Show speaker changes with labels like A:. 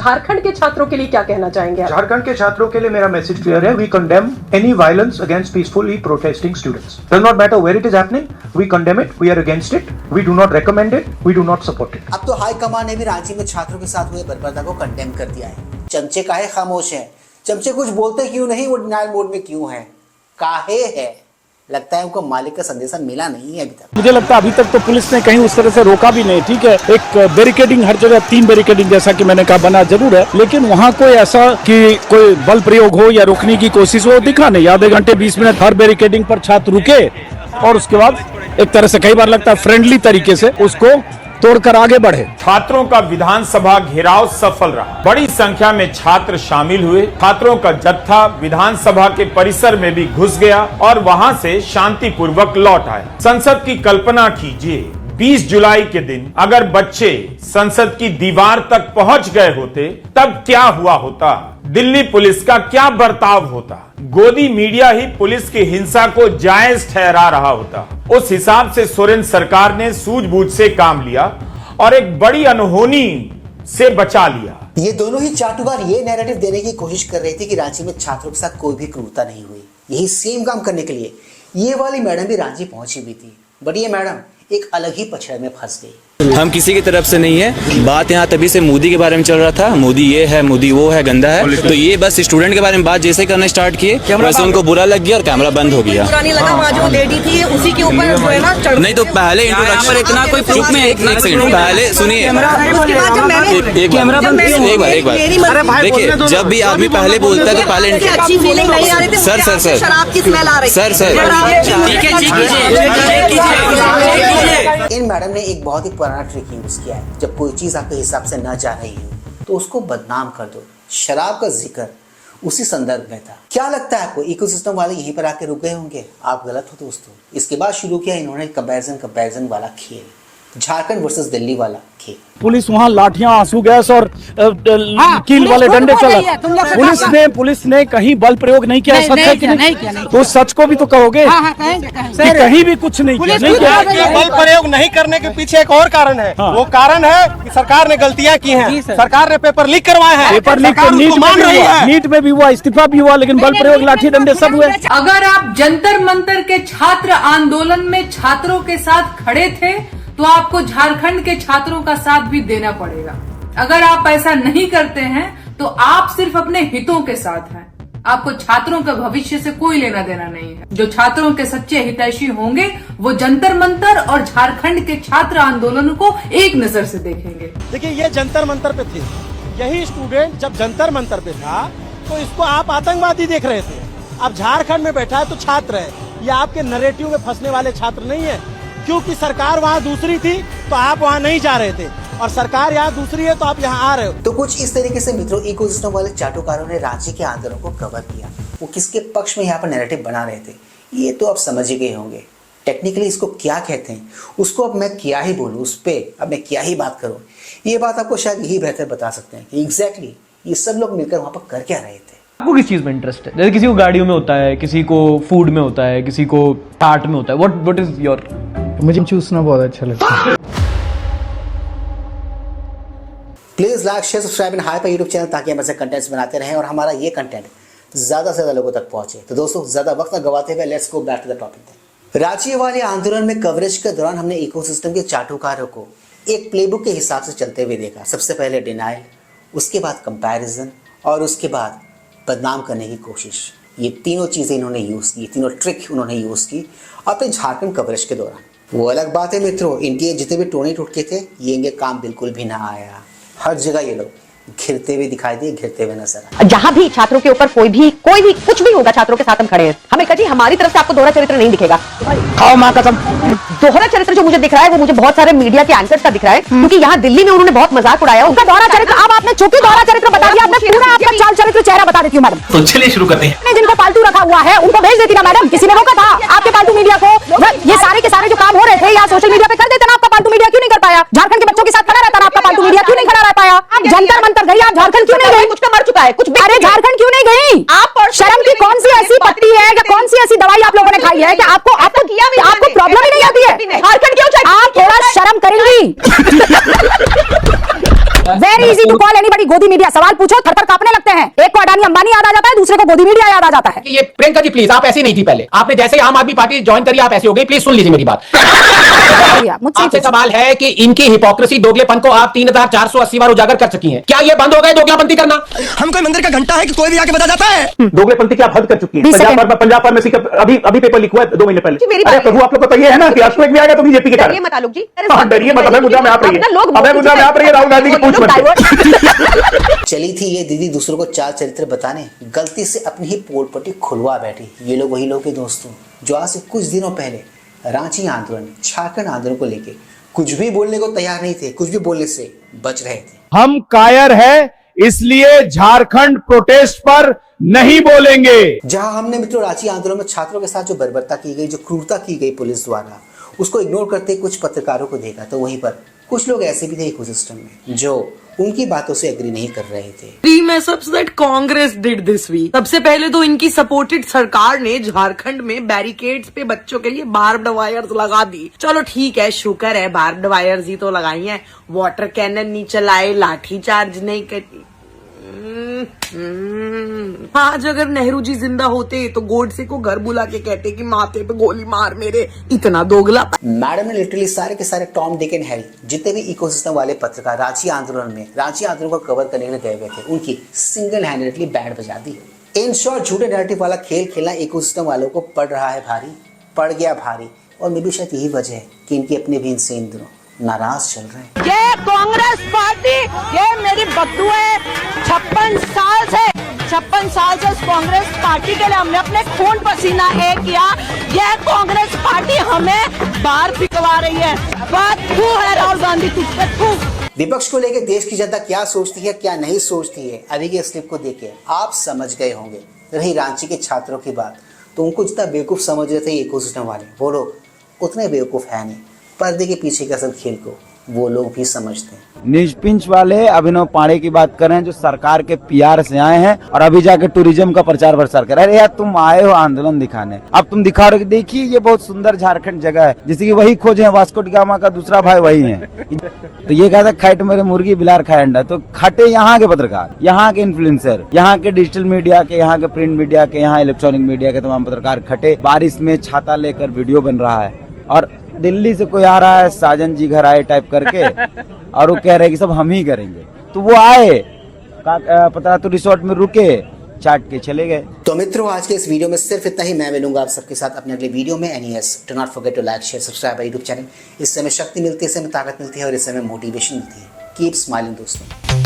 A: झारखंड के छात्रों के लिए क्या कहना चाहेंगे?
B: झारखंड के छात्रों के लिए मेरा मैसेज क्लियर है। We condemn any violence against peacefully protesting students. Does not matter where it is happening, we condemn it, we are against it, we do not recommend it, we do not support it.
C: अब तो high command ने भी रांची में छात्रों के साथ हुए बर्बरता को कंडेम कर दिया है। चमचे काहे खामोश हैं? चमचे कुछ बोलते क्यों नहीं? वो डिनायल मोड में क्यों है? काहे है? लगता है उनको मालिक का संदेशा मिला नहीं है अभी तक।
D: मुझे लगता है अभी तक तो पुलिस ने कहीं उस तरह से रोका भी नहीं। ठीक है, एक बैरिकेडिंग हर जगह 3 बैरिकेडिंग जैसा कि मैंने कहा बना जरूर है, लेकिन वहाँ कोई ऐसा कि कोई बल प्रयोग हो या रोकने की कोशिश हो दिखा नहीं। आधे घंटे 20 मिनट हर बैरिकेडिंग पर छात्र रुके और उसके बाद एक तरह से कई बार लगता है फ्रेंडली तरीके से उसको तोड़कर आगे बढ़े।
E: छात्रों का विधानसभा घेराव सफल रहा। बड़ी संख्या में छात्र शामिल हुए। छात्रों का जत्था विधानसभा के परिसर में भी घुस गया और वहां से शांतिपूर्वक लौट आया। संसद की कल्पना कीजिए, 20 जुलाई के दिन अगर बच्चे संसद की दीवार तक पहुंच गए होते तब क्या हुआ होता? दिल्ली पुलिस का क्या बर्ताव होता? गोदी मीडिया ही पुलिस की हिंसा को जायज ठहरा रहा होता। उस हिसाब से सोरेन सरकार ने सूझबूझ से काम लिया और एक बड़ी अनहोनी से बचा लिया।
C: ये दोनों ही चाटुकार ये नैरेटिव देने की कोशिश कर रही थी कि रांची में छात्रों के साथ कोई भी क्रूरता नहीं हुई। यही सेम काम करने के लिए ये वाली मैडम भी रांची पहुंची भी थी, बट ये मैडम एक अलग ही पछड़ में फंस गई।
F: हम किसी की तरफ से नहीं है। बात यहाँ तभी से मोदी के बारे में चल रहा था, मोदी ये है, मोदी वो है, गंदा है, तो ये बस स्टूडेंट के बारे में बात जैसे करना स्टार्ट किए वैसे उनको बुरा लग गया और कैमरा बंद हो गया।
G: जो लेडी थी उसी के ऊपर जो है ना
F: नहीं तो पहले इंट्रोडक्शन इतना कोई प्रूफ में एक सेकंड पहले सुनिए, एक बार देखिए, जब भी आदमी पहले बोलता है तो पहले
G: अच्छी फीलिंग नहीं आ रही थी।
F: सर
G: शराब की स्मेल आ रही
C: है। इन मैडम ने एक बहुत ही पुराना ट्रिक यूज किया है। जब कोई चीज आपके हिसाब से न जा रही हो तो उसको बदनाम कर दो। शराब का जिक्र उसी संदर्भ में था। क्या लगता है आपको इकोसिस्टम वाले यहीं पर आके रुक गए होंगे? आप गलत हो दोस्तों। इसके बाद शुरू किया इन्होंने कंपैरिजन वाला खेल, झारखंड वर्सेस दिल्ली वाला खेल।
D: पुलिस वहाँ लाठियां, आंसू गैस और कील वाले डंडे चला। पुलिस ने कहीं बल प्रयोग नहीं किया। सच है कि नहीं? तो सच को भी तो कहोगे कि कहीं भी कुछ नहीं किया।
H: बल प्रयोग नहीं करने के पीछे एक और कारण है। वो कारण है कि सरकार ने गलतियां की हैं। सरकार ने पेपर लीक करवाए हैं।
D: पेपर लीक नीट में भी हुआ, इस्तीफा भी हुआ, लेकिन बल प्रयोग, लाठी डंडे सब हुए।
I: अगर आप जंतर मंतर के छात्र आंदोलन में छात्रों के साथ खड़े थे तो आपको झारखंड के छात्रों का साथ भी देना पड़ेगा। अगर आप ऐसा नहीं करते हैं तो आप सिर्फ अपने हितों के साथ हैं। आपको छात्रों के भविष्य से कोई लेना देना नहीं है। जो छात्रों के सच्चे हितैषी होंगे वो जंतर मंतर और झारखंड के छात्र आंदोलन को एक नजर से देखेंगे।
H: देखिए, ये जंतर मंतर पे थे। यही स्टूडेंट जब जंतर मंतर पे था तो इसको आप आतंकवादी देख रहे थे। अब झारखंड में बैठा है तो छात्र है। ये आपके नैरेटिव में फंसने वाले छात्र नहीं है। क्योंकि सरकार वहाँ दूसरी थी तो आप वहाँ नहीं जा रहे थे, और सरकार यहाँ दूसरी है तो आप यहाँ आ रहे हो।
C: तो कुछ इस तरीके से मित्रों इकोसिस्टम वाले चाटुकारों ने रांची के आंदोलन को कवर किया। वो किसके पक्ष में यहाँ पर नैरेटिव बना रहे थे ये तो आप समझ ही गए होंगे। टेक्निकली इसको क्या कहते हैं उसको अब मैं क्या ही बोलूँ, उस पर अब मैं क्या ही बात करूँ, ये बात आपको शायद यही बेहतर बता सकते हैं कि एग्जैक्टली ये सब लोग मिलकर वहाँ पर कर क्या रहे थे।
J: आपको किस चीज में इंटरेस्ट है? जैसे किसी को गाड़ियों में होता है, किसी को फूड में होता है, किसी को आर्ट में होता है। What is your?
K: मुझे चूसना बहुत अच्छा लगता है।
C: Please like, share, subscribe and hype YouTube channel ताकि हम ऐसे कंटेंट्स बनाते रहें और हमारा ये कंटेंट ज्यादा से ज्यादा लोगों तक पहुंचे। तो दोस्तों ज्यादा वक्त न गवाते हुए let's go back to the topic. Ranchi वाले आंदोलन में कवरेज के दौरान हमने इकोसिस्टम के चाटुकारों को एक प्लेबुक के हिसाब से चलते हुए देखा। सबसे पहले डिनाइल, उसके बाद कंपैरिजन और उसके बाद बदनाम करने की कोशिश। ये तीनों चीजें इन्होंने यूज की, तीनों ट्रिक उन्होंने यूज की अपने झारखंड कवरेज के दौरान। वो अलग बात है मित्रों, इनके जितने भी टोने टूटके थे ये इनके काम बिल्कुल भी ना आया। हर जगह ये लोग घिरते हुए दिखाई दिए, घिरते हुए नजर आए।
A: जहां भी छात्रों के ऊपर कोई भी कुछ भी होगा, छात्रों के साथ हम खड़े हैं। हमें कहा जी हमारी तरफ से आपको दोहरा चरित्र नहीं दिखेगा। खाओ मां कसम, दोहरा चरित्र जो मुझे दिख रहा है वो मुझे बहुत सारे मीडिया के एंकर्स का दिख रहा है, क्योंकि यहाँ दिल्ली में उन्होंने बहुत मजाक उड़ाया उनका दोहरा चरित्र। अब आपने चूंकि दोहरा चरित्र बता दिया, आपने पूरा आपका चाल चरित्र चेहरा बता देती हूँ मैडम।
J: तो चलिए शुरू करते हैं।
A: जिनको पालतू रखा हुआ है उनको भेज देती ना मैडम। किसी ने रोका था आपके पालतू मीडिया को? ये सारे के सारे जो काम हो रहे थे या सोशल मीडिया पे कर देते ना, आपका पालतू मीडिया क्यों नहीं कर पाया? झारखंड के बच्चों के साथ खड़ा रहता ना, आपका पालतू मीडिया क्यों नहीं खड़ा रह पाया? जंतर मंतर गई, आप झारखंड क्यों नहीं गई? कुछ का मर चुका है, कुछ अरे झारखंड क्यों नहीं गई? आप शर्म की कौन सी ऐसी पट्टी है या कौन सी ऐसी दवाई आप लोगों ने खाई है कि आपको प्रॉब्लम ही नहीं आती है? झारखंड क्यों? आप थोड़ा शर्म करेंगी। Very easy to call anybody गोदी मीडिया। सवाल पूछो थर-थर कांपने लगते हैं। एक को अडानी अंबानी याद आ जाता है, दूसरे को गोदी मीडिया याद आ जाता है।
L: ये प्रियंका जी प्लीज, आप ऐसी नहीं थी पहले। आपने जैसे आम आदमी पार्टी ज्वाइन करी आप ऐसी हो गई। प्लीज सुन लीजिए मेरी बात। आपसे सवाल है कि इनकी हिपोक्रेसी, दोगलेपन को आप 3480 बार उजागर कर चुकी हैं। क्या ये बंद हो गए दोगलापंती करना? हम कोई मंदिर का घंटा है कि कोई भी आके बता जाता है?
B: दोगलेपंथी की आप हद कर चुकी हैं। पंजाब फार्मेसी का अभी पेपर लिखा हुआ है 2 महीने पहले। अरे प्रभु, आप लोग को तो ये है ना कि अश्विक भी आएगा तो बीजेपी के कारण।
G: डरिए मत आलोक जी,
B: डरिए मत, हमें मुद्दा में आप रही है, हमें मुद्दा में आप रही है, राहुल गांधी की पूछ मत।
C: चली थी ये दीदी दूसरों को चाल चरित्र बताने, गलती से अपनी ही पोल पट्टी खुलवा बैठी। ये लोग वही लोग के दोस्तों जो आज से कुछ दिनों पहले रांची आंदोलन, झारखंड आंदोलन को लेके कुछ भी बोलने को तैयार नहीं थे, कुछ भी बोलने से बच रहे थे।
D: हम कायर है, इसलिए झारखंड प्रोटेस्ट पर नहीं बोलेंगे।
C: जहां हमने मित्रों रांची आंदोलन में छात्रों के साथ जो बर्बरता की गई, जो क्रूरता की गई पुलिस द्वारा, उसको इग्नोर करते कुछ पत्रकारों को देखा, तो वहीं पर कुछ लोग ऐसे भी थे इकोसिस्टम में जो उनकी बातों से एग्री नहीं कर रहे थे।
G: Congress did this week. सबसे पहले तो इनकी सपोर्टेड सरकार ने झारखंड में बैरिकेड्स पे बच्चों के लिए बार्ब्ड वायर्स लगा दी। चलो ठीक है, शुक्र है बार्ब्ड वायर्स ही तो लगाई हैं, वाटर कैनन नहीं चलाए, लाठी चार्ज नहीं करी। आज अगर नेहरू जी जिंदा होते तो गोडसे को घर बुला के कहते कि माथे पे गोली मार मेरे। इतना दोगला।
C: मैडम ने लिटरली सारे के सारे टॉम, डिक एंड हैरी जितने भी इकोसिस्टम वाले पत्रकार रांची आंदोलन को कवर करने के लिए गए हुए थे, उनकी सिंगल हैंडेडली बैंड बजा दी। इन शॉर्ट झूठे नैरेटिव वाला खेल खेलना इकोसिस्टम वालों को पड़ रहा है भारी, पड़ गया भारी। और मे भी शायद यही वजह है कि इनके अपने भी इनसे इन दिनों नाराज चल रहे हैं।
G: ये कांग्रेस पार्टी, ये मेरी बद्दू है। 56 साल से इस कांग्रेस पार्टी के लिए हमने अपने खून पसीना एक किया। ये कांग्रेस पार्टी हमें बाहर फिकवा रही है। बदबू है राहुल गांधी तुझ पे।
C: विपक्ष को लेकर देश की जनता क्या सोचती है, क्या नहीं सोचती है, अभी के स्लिप को देख के आप समझ गए होंगे। रही रांची के छात्रों की बात, तो उनको जितना बेवकूफ समझ रहे थे इकोसिस्टम वाले, वो लोग उतने बेवकूफ है नहीं। पर्दे के पीछे के असल खेल को वो लोग भी समझते हैं।
M: न्यूज पिंच वाले अभिनव पांडे की बात कर रहे हैं, जो सरकार के पीआर से आए हैं और अभी जाके टूरिज्म का प्रचार प्रसार कर रहे हैं। यार तुम आए हो आंदोलन दिखाने, अब तुम दिखा रहे हो, देखिए ये बहुत सुंदर झारखंड जगह है, जैसे कि वही खोजे हैं, वास्को डी गामा का दूसरा भाई वही है। तो ये कहता खैट मेरे मुर्गी बिलार खाए अंडा, तो खटे यहाँ के पत्रकार, यहाँ के इन्फ्लुएंसर, यहाँ के डिजिटल मीडिया के, यहाँ के प्रिंट मीडिया के, यहाँ इलेक्ट्रॉनिक मीडिया के तमाम पत्रकार खटे। बारिश में छाता लेकर वीडियो बन रहा है और दिल्ली से कोई आ रहा है साजन जी घर आए टाइप करके और वो कह रहे हैं कि सब हम ही करेंगे। तो वो आए पता तो रिसोर्ट में रुके, चाट के चले गए।
C: तो मित्रों आज के इस वीडियो में सिर्फ इतना ही। मैं मिलूंगा आप सबके साथ अपने अगले वीडियो में। NES do not forget to like, share, subscribe my YouTube channel. इससे हमें शक्ति मिलती है, इससे हमें ताकत मिलती है और इससे हमें मोटिवेशन मिलती है। कीप स्माइलिंग दोस्तों।